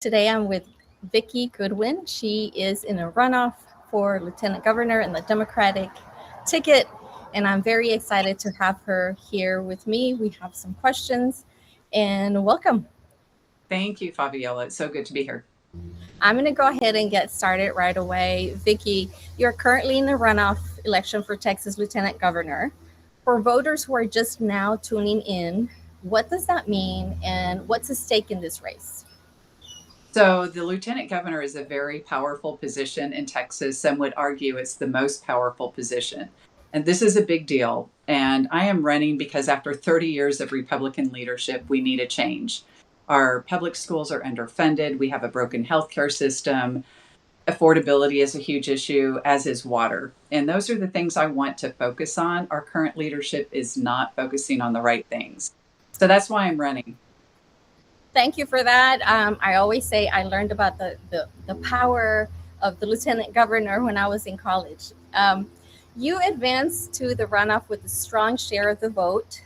Today I'm with Vikki Goodwin. She is in a runoff for Lieutenant Governor in the Democratic ticket, and I'm very excited to have her here with me. We have some questions, and welcome. Thank you, Fabiola. It's so good to be here. I'm going to go ahead and get started right away. Vikki, you're currently in the runoff election for Texas Lieutenant Governor. For voters who are just now tuning in, what does that mean, and what's at stake in this race? So, the lieutenant governor is a very powerful position in Texas. Some would argue it's the most powerful position. And this is a big deal. And I am running because after 30 years of Republican leadership, we need a change. Our public schools are underfunded. We have a broken healthcare system. Affordability is a huge issue, as is water. And those are the things I want to focus on. Our current leadership is not focusing on the right things. So that's why I'm running. Thank you for that. I always say I learned about the power of the lieutenant governor when I was in college. You advanced to the runoff with a strong share of the vote.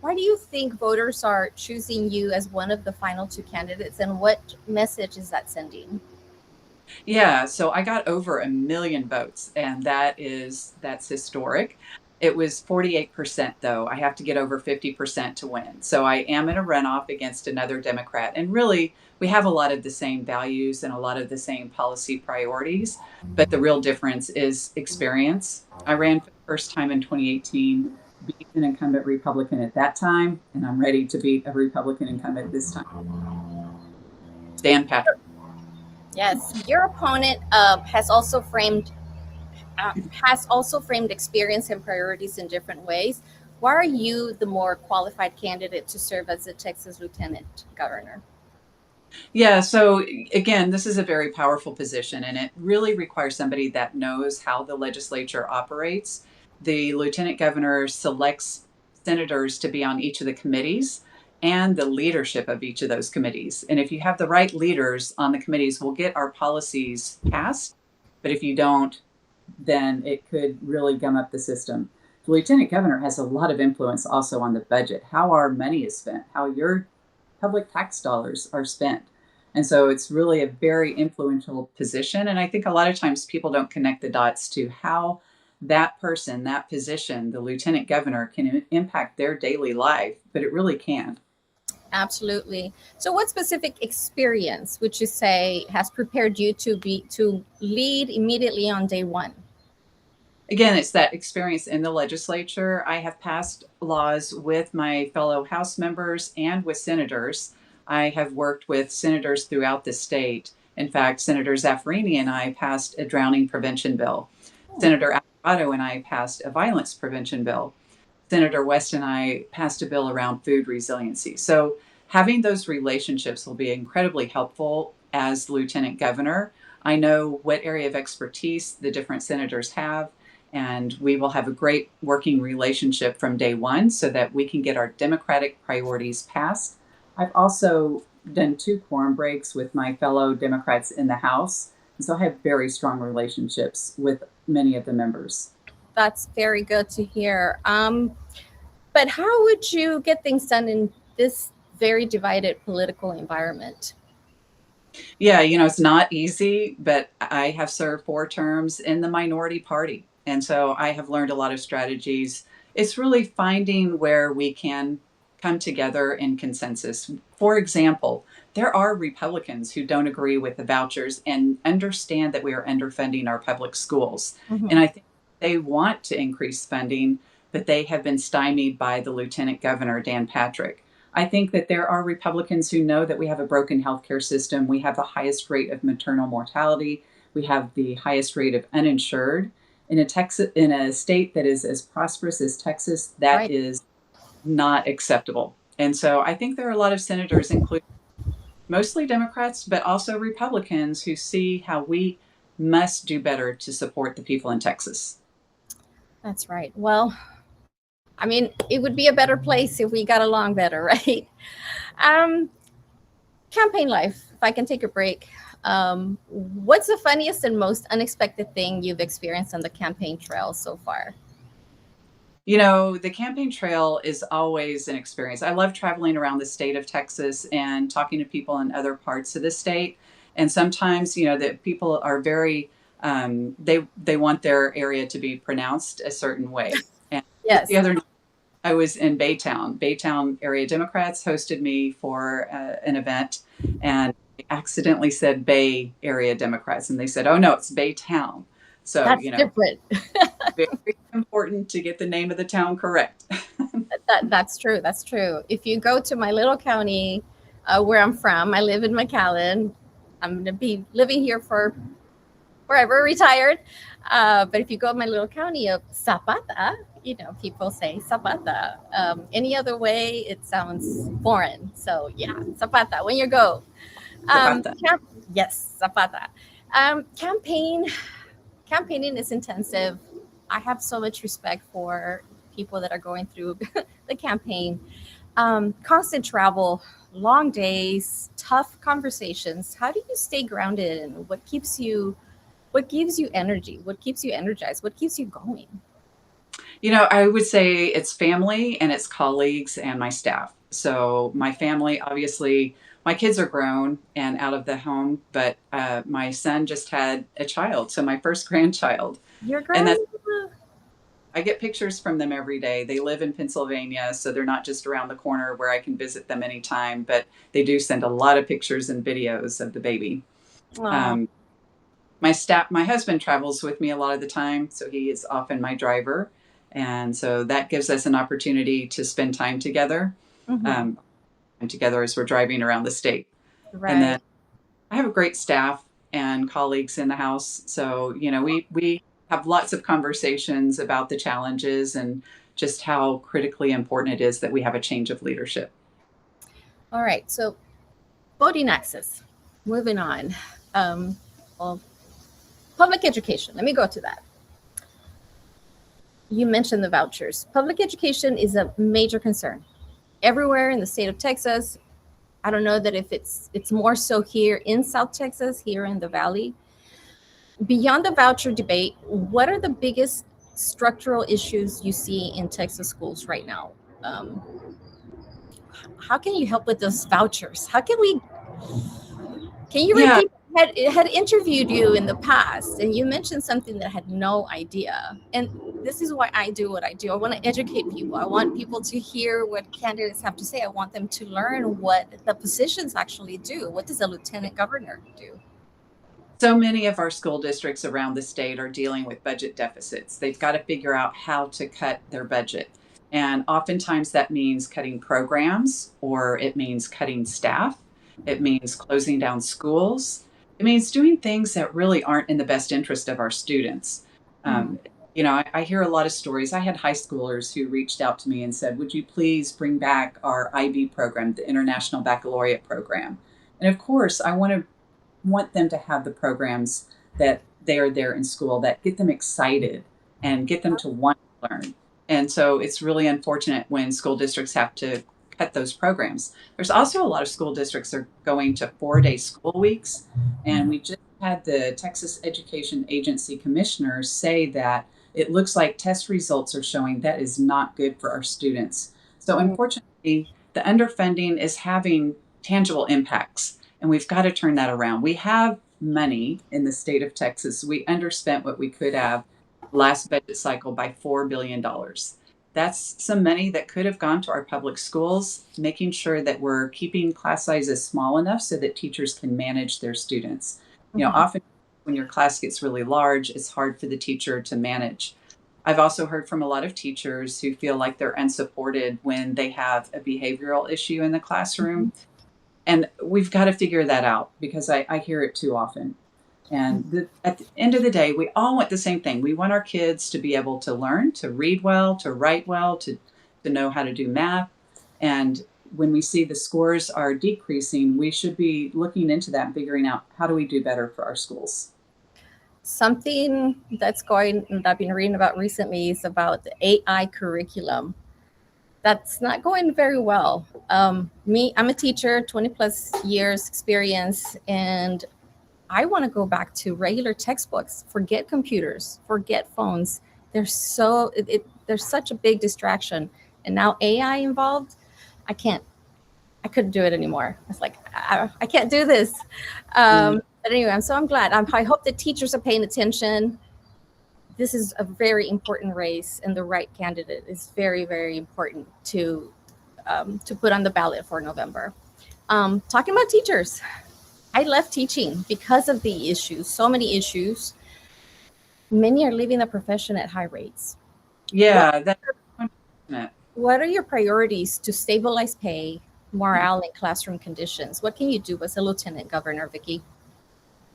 Why do you think voters are choosing you as one of the final two candidates, and what message is that sending? Yeah, so I got over 1 million votes, and that's historic. It was 48% though. I have to get over 50% to win. So I am in a runoff against another Democrat. And really, we have a lot of the same values and a lot of the same policy priorities, but the real difference is experience. I ran for the first time in 2018, beat an incumbent Republican at that time, and I'm ready to beat a Republican incumbent this time. Dan Patrick. Yes, your opponent has also framed experience and priorities in different ways. Why are you the more qualified candidate to serve as the Texas Lieutenant Governor? Yeah, so again, this is a very powerful position, and it really requires somebody that knows how the legislature operates. The lieutenant governor selects senators to be on each of the committees and the leadership of each of those committees. And if you have the right leaders on the committees, we'll get our policies passed. But if you don't, then it could really gum up the system. The lieutenant governor has a lot of influence also on the budget, how our money is spent, how your public tax dollars are spent. And so it's really a very influential position. And I think a lot of times people don't connect the dots to how that person, that position, the lieutenant governor, can impact their daily life, but it really can. Absolutely. So, what specific experience would you say has prepared you to lead immediately on day one? Again, it's that experience in the legislature. I have passed laws with my fellow House members and with senators. I have worked with senators throughout the state. In fact, Senator Zaffarini and I passed a drowning prevention bill. Senator Alvarado and I passed a violence prevention bill. Senator West and I passed a bill around food resiliency. So having those relationships will be incredibly helpful as lieutenant governor. I know what area of expertise the different senators have, and we will have a great working relationship from day one so that we can get our Democratic priorities passed. I've also done 2 quorum breaks with my fellow Democrats in the House, and so I have very strong relationships with many of the members. That's very good to hear. But how would you get things done in this very divided political environment? Yeah, it's not easy, but I have served 4 terms in the minority party. And so I have learned a lot of strategies. It's really finding where we can come together in consensus. For example, there are Republicans who don't agree with the vouchers and understand that we are underfunding our public schools. And Mhm. I think they want to increase funding, but they have been stymied by the Lieutenant Governor, Dan Patrick. I think that there are Republicans who know that we have a broken healthcare system. We have the highest rate of maternal mortality. We have the highest rate of uninsured. In a state that is as prosperous as Texas, that Right. is not acceptable. And so I think there are a lot of senators, including mostly Democrats, but also Republicans, who see how we must do better to support the people in Texas. That's right. Well, I mean, it would be a better place if we got along better, right? Um, Campaign life, if I can take a break. What's the funniest and most unexpected thing you've experienced on the campaign trail so far? The campaign trail is always an experience. I love traveling around the state of Texas and talking to people in other parts of the state. And sometimes, that people are very, they want their area to be pronounced a certain way. And just the Yes, other night, I was in Baytown. Baytown area Democrats hosted me for an event, and I accidentally said Bay Area Democrats, and they said, "Oh no, it's Baytown." So, that's different. very important to get the name of the town correct. That's true. That's true. If you go to my little county, where I'm from, I live in McAllen. I'm going to be living here for forever, retired. But if you go to my little county of Zapata, people say Zapata. Any other way, it sounds foreign. So yeah, Zapata. When you go, Zapata. yes, Zapata. Campaigning is intensive. I have so much respect for people that are going through the campaign. Constant travel, long days, tough conversations. How do you stay grounded, and what gives you energy? What keeps you energized? What keeps you going? I would say it's family and it's colleagues and my staff. So my family, obviously, my kids are grown and out of the home, but my son just had a child, so my first grandchild, Your and that's grandma. I get pictures from them every day. They live in Pennsylvania, so they're not just around the corner where I can visit them anytime, but they do send a lot of pictures and videos of the baby. Oh, Um, my husband travels with me a lot of the time, so he is often my driver, and so that gives us an opportunity to spend time together, hmm, um, and together as we're driving around the state. And then right. I have a great staff and colleagues in the house, so we have lots of conversations about the challenges and just how critically important it is that we have a change of leadership. All right. So voting access. Moving on. Um, well, public education. Let me go to that. You mentioned the vouchers. Public education is a major concern everywhere in the state of Texas. I don't know that if it's more so here in South Texas, here in the Valley. Beyond the voucher debate, what are the biggest structural issues you see in Texas schools right now? Um, how can you help with those vouchers? Can you Yeah, repeat? Had interviewed you in the past, and you mentioned something that I had no idea. And this is why I do what I do. I want to educate people. I want people to hear what candidates have to say. I want them to learn what the positions actually do. What does a lieutenant governor do? so many of our school districts around the state are dealing with budget deficits. They've got to figure out how to cut their budget. And oftentimes that means cutting programs, or it means cutting staff. It means closing down schools. It means doing things that really aren't in the best interest of our students. Mhm. Um, I hear a lot of stories. I had high schoolers who reached out to me and said, "Would you please bring back our IB program, the International Baccalaureate program?" And of course, I want them to have the programs that they are there in school that get them excited and get them to want to learn. And so it's really unfortunate when school districts have to cut those programs. There's also a lot of school districts are going to 4-day school weeks. And we just had the Texas Education Agency commissioners say that it looks like test results are showing that is not good for our students. So Mm. unfortunately, the underfunding is having tangible impacts, and we've got to turn that around. We have money in the state of Texas. We underspent what we could have last budget cycle by $4 billion. That's some money that could have gone to our public schools, making sure that we're keeping class sizes small enough so that teachers can manage their students. Mhm. Often when your class gets really large, it's hard for the teacher to manage. I've also heard from a lot of teachers who feel like they're unsupported when they have a behavioral issue in the classroom, and we've got to figure that out because I hear it too often. And at the end of the day, we all want the same thing. We want our kids to be able to learn, to read well, to write well, to know how to do math. And when we see the scores are decreasing, we should be looking into that and figuring out how do we do better for our schools. Something that I've been reading about recently is about the AI curriculum. That's not going very well. I'm a teacher, 20 plus years experience, and I want to go back to regular textbooks. Forget computers, forget phones. They're so there's such a big distraction, and now AI involved. I couldn't do it anymore. It's like I can't do this. But anyway, I'm glad. I hope the teachers are paying attention. This is a very important race, and the right candidate is very, very important to put on the ballot for November. Talking about teachers, I left teaching because of the issues. So many issues. Many are leaving the profession at high rates. Yeah, that's unfortunate. What are your priorities to stabilize pay, morale, and classroom conditions? What can you do as a lieutenant governor, Vikki?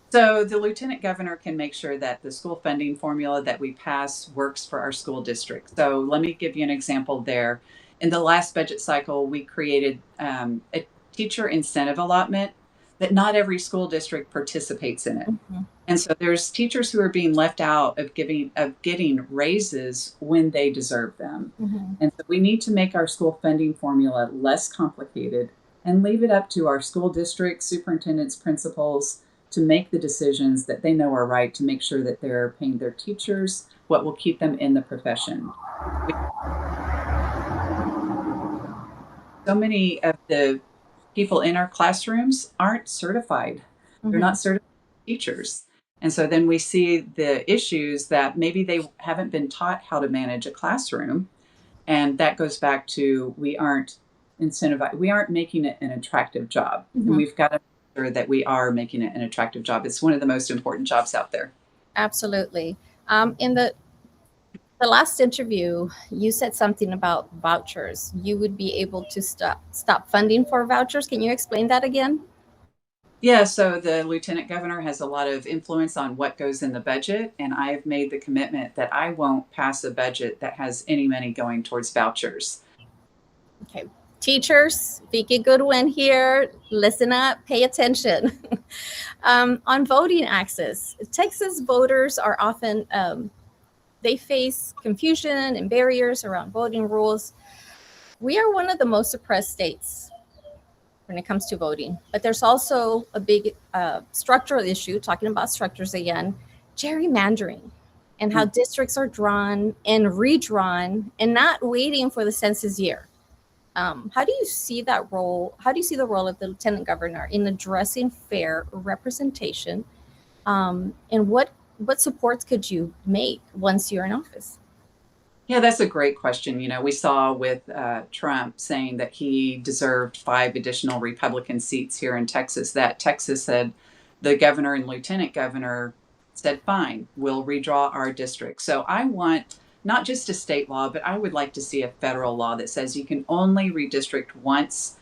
So the lieutenant governor can make sure that the school funding formula that we pass works for our school district. So let me give you an example there. In the last budget cycle, we created a teacher incentive allotment that not every school district participates in it. Mm-hmm. And so there's teachers who are being left out of getting raises when they deserve them. Mm-hmm. And so we need to make our school funding formula less complicated and leave it up to our school district superintendents, principals, to make the decisions that they know are right to make sure that they're paying their teachers what will keep them in the profession. So many of the people in our classrooms aren't certified. Mm-hmm. They're not certified teachers. And so then we see the issues that maybe they haven't been taught how to manage a classroom. And that goes back to we aren't incentivized. We aren't making it an attractive job. Mm-hmm. And we've got to make sure that we are making it an attractive job. It's one of the most important jobs out there. Absolutely. In the last interview, you said something about vouchers. You would be able to stop funding for vouchers. Can you explain that again? Yeah, so the lieutenant governor has a lot of influence on what goes in the budget, and I've made the commitment that I won't pass a budget that has any money going towards vouchers. Okay. Teachers, Vikki Goodwin here. Listen up, pay attention. On voting access, Texas voters are often, they face confusion and barriers around voting rules. We are one of the most suppressed states when it comes to voting, but there's also a big structural issue, talking about structures again, gerrymandering, and how districts are drawn and redrawn and not waiting for the census year. How do you see that role? How do you see the role of the lieutenant governor in addressing fair representation? And what supports could you make once you're in office? Yeah, that's a great question. You know, we saw with Trump saying that he deserved 5 additional Republican seats here in Texas, that Texas said, the governor and lieutenant governor said, fine, we'll redraw our district. So I want not just a state law, but I would like to see a federal law that says you can only redistrict once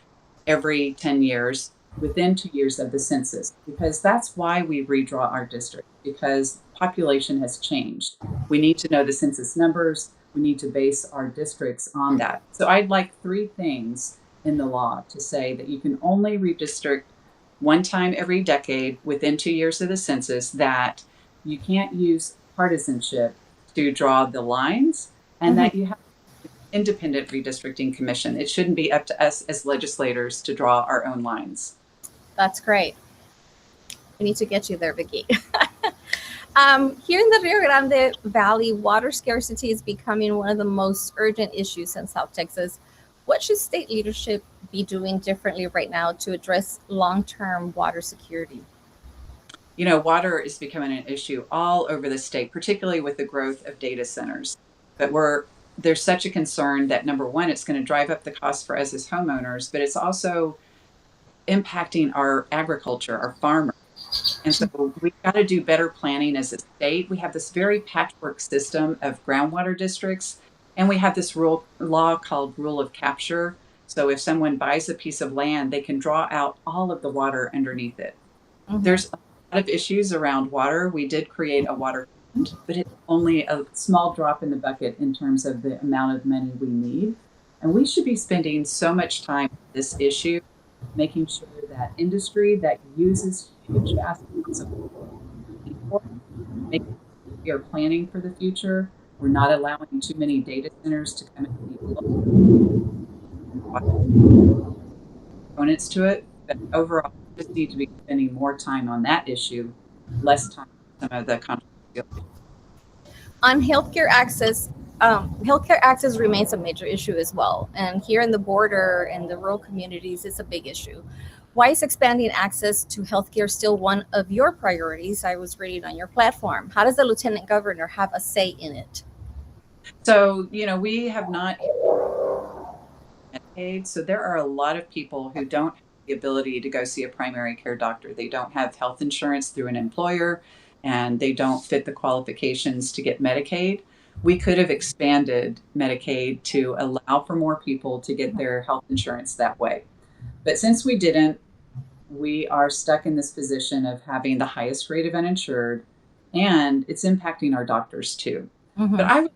every 10 years within 2 years of the census, because that's why we redraw our district, because population has changed. We need to know the census numbers. We need to base our districts on that. So I'd like 3 things in the law to say that you can only redistrict one time every decade within 2 years of the census, that you can't use partisanship to draw the lines, and that you have an independent redistricting commission. It shouldn't be up to us as legislators to draw our own lines. That's great. We need to get you there, Vikki. Here in the Rio Grande Valley, water scarcity is becoming one of the most urgent issues in South Texas. What should state leadership be doing differently right now to address long-term water security? You know, water is becoming an issue all over the state, particularly with the growth of data centers. But there's such a concern that, number one, it's going to drive up the cost for us as homeowners, but it's also impacting our agriculture, our farmers. And so we've got to do better planning as a state. We have this very patchwork system of groundwater districts, and we have this law called rule of capture. So if someone buys a piece of land, they can draw out all of the water underneath it. Mm-hmm. There's a lot of issues around water. We did create a water fund, but it's only a small drop in the bucket in terms of the amount of money we need. And we should be spending so much time on this issue, making sure that industry that uses huge amounts of water, making sure we are planning for the future. We're not allowing too many data centers to come in components to it. But overall, we just need to be spending more time on that issue, less time on some of the controversial issues. On healthcare access, Healthcare access remains a major issue as well. And here in the border and the rural communities, it's a big issue. Why is expanding access to healthcare still one of your priorities? I was reading on your platform. How does the lieutenant governor have a say in it? So, we have not Medicaid. So there are a lot of people who don't have the ability to go see a primary care doctor. They don't have health insurance through an employer and they don't fit the qualifications to get Medicaid. We could have expanded Medicaid to allow for more people to get their health insurance that way. But since we didn't, we are stuck in this position of having the highest rate of uninsured, and it's impacting our doctors too. But Mm-hmm. I would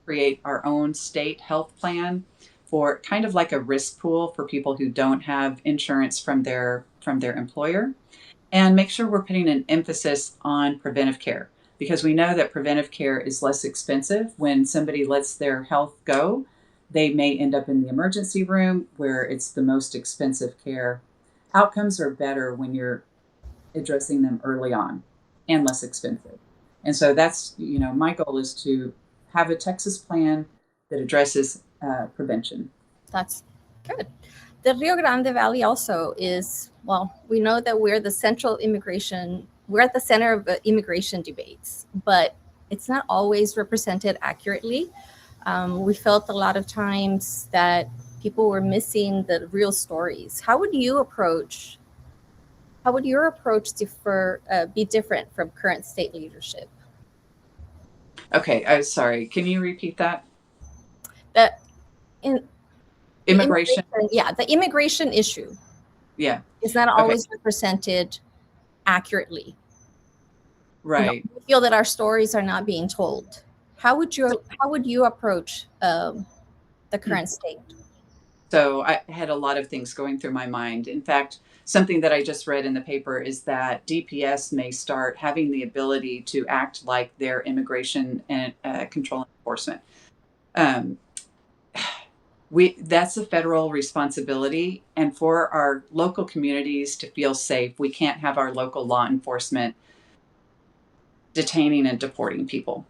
create our own state health plan for kind of like a risk pool for people who don't have insurance from their employer, and make sure we're putting an emphasis on preventive care, because we know that preventive care is less expensive. When somebody lets their health go, they may end up in the emergency room where it's the most expensive care. Outcomes are better when you're addressing them early on and less expensive. And so that's, my goal is to have a Texas plan that addresses prevention. That's good. The Rio Grande Valley also is, well, we know that we're at the center of immigration debates, but it's not always represented accurately. We felt a lot of times that people were missing the real stories. How would your approach be different from current state leadership? Okay, I'm sorry. Can you repeat that? The in the Immigration. immigration, yeah, the immigration issue Yeah. is not Okay. always represented accurately. Right. We feel that our stories are not being told. How would you approach the current state? So I had a lot of things going through my mind. In fact, something that I just read in the paper is that DPS may start having the ability to act like their immigration and control enforcement. Um, that's a federal responsibility, and for our local communities to feel safe, we can't have our local law enforcement detaining and deporting people.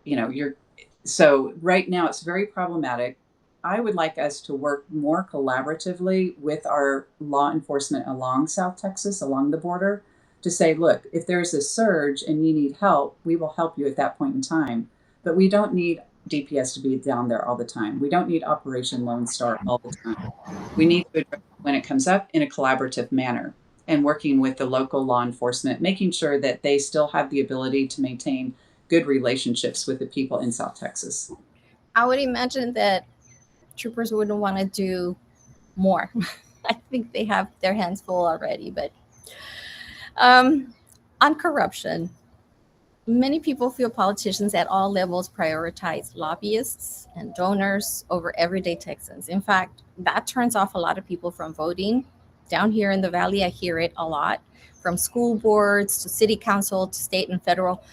You're So right now it's very problematic. I would like us to work more collaboratively with our law enforcement along South Texas, along the border, to say, look, if there's a surge and you need help, we will help you at that point in time. But we don't need DPS to be down there all the time. We don't need Operation Lone Star all the time. We need to address it when it comes up in a collaborative manner, and working with the local law enforcement, making sure that they still have the ability to maintain good relationships with the people in South Texas. I would imagine that troopers wouldn't want to do more. I think they have their hands full already. But um, on corruption, many people feel politicians at all levels prioritize lobbyists and donors over everyday Texans. In fact, that turns off a lot of people from voting. Down here in the Valley, I hear it a lot, from school boards to city council to state and federal.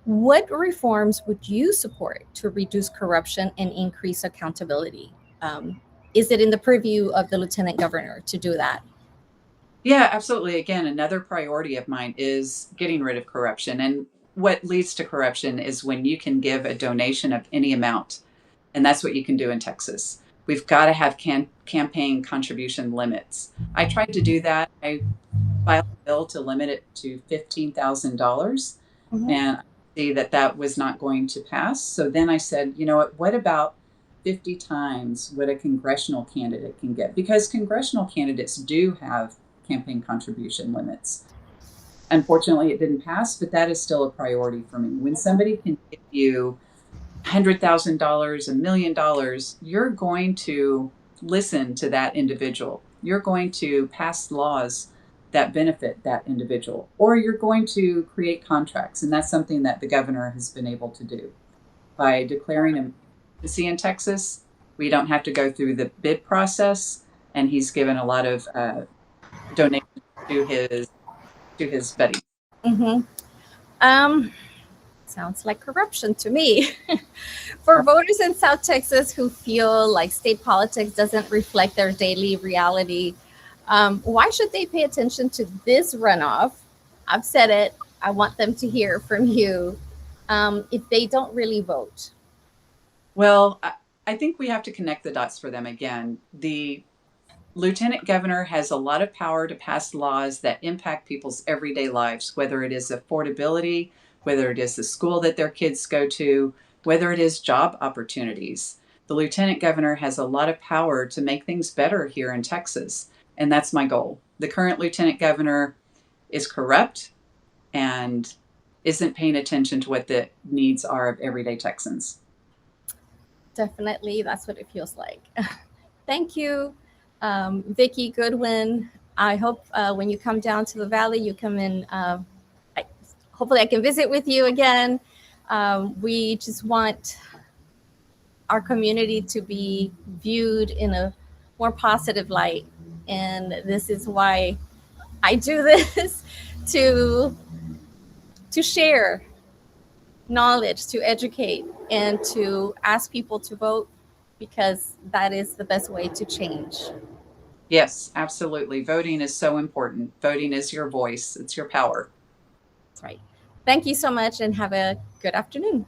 What reforms would you support to reduce corruption and increase accountability? Is it in the purview of the lieutenant governor to do that? Yeah, absolutely. Again, another priority of mine is getting rid of corruption. And what leads to corruption is when you can give a donation of any amount. And that's what you can do in Texas. We've got to have campaign contribution limits. I tried to do that. I filed a bill to limit it to $15,000, Mhm. and I see that that was not going to pass. So then I said, you know what about 50 times what a congressional candidate can get? Because congressional candidates do have campaign contribution limits. Unfortunately, it didn't pass, but that is still a priority for me. When somebody can give you $100,000, $1 million, you're going to listen to that individual. You're going to pass laws that benefit that individual, or you're going to create contracts. And that's something that the governor has been able to do by declaring an emergency in Texas. We don't have to go through the bid process, and he's given a lot of donations to his buddies. Mhm. Um, Sounds like corruption to me. For voters in South Texas who feel like state politics doesn't reflect their daily reality, why should they pay attention to this runoff? I've said it. I want them to hear from you if they don't really vote. Well, I think we have to connect the dots for them again. The lieutenant governor has a lot of power to pass laws that impact people's everyday lives, whether it is affordability, whether it is the school that their kids go to, whether it is job opportunities. The lieutenant governor has a lot of power to make things better here in Texas, and that's my goal. The current lieutenant governor is corrupt and isn't paying attention to what the needs are of everyday Texans. Definitely, that's what it feels like. Thank you, Vikki, Goodwin. I hope when you come down to the valley, you come in. I, hopefully, I can visit with you again. We just want our community to be viewed in a more positive light, and this is why I do this to share knowledge, to educate, and to ask people to vote because that is the best way to change. Yes, absolutely. Voting is so important. Voting is your voice, it's your power. That's right. Thank you so much and have a good afternoon.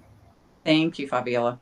Thank you, Fabiola.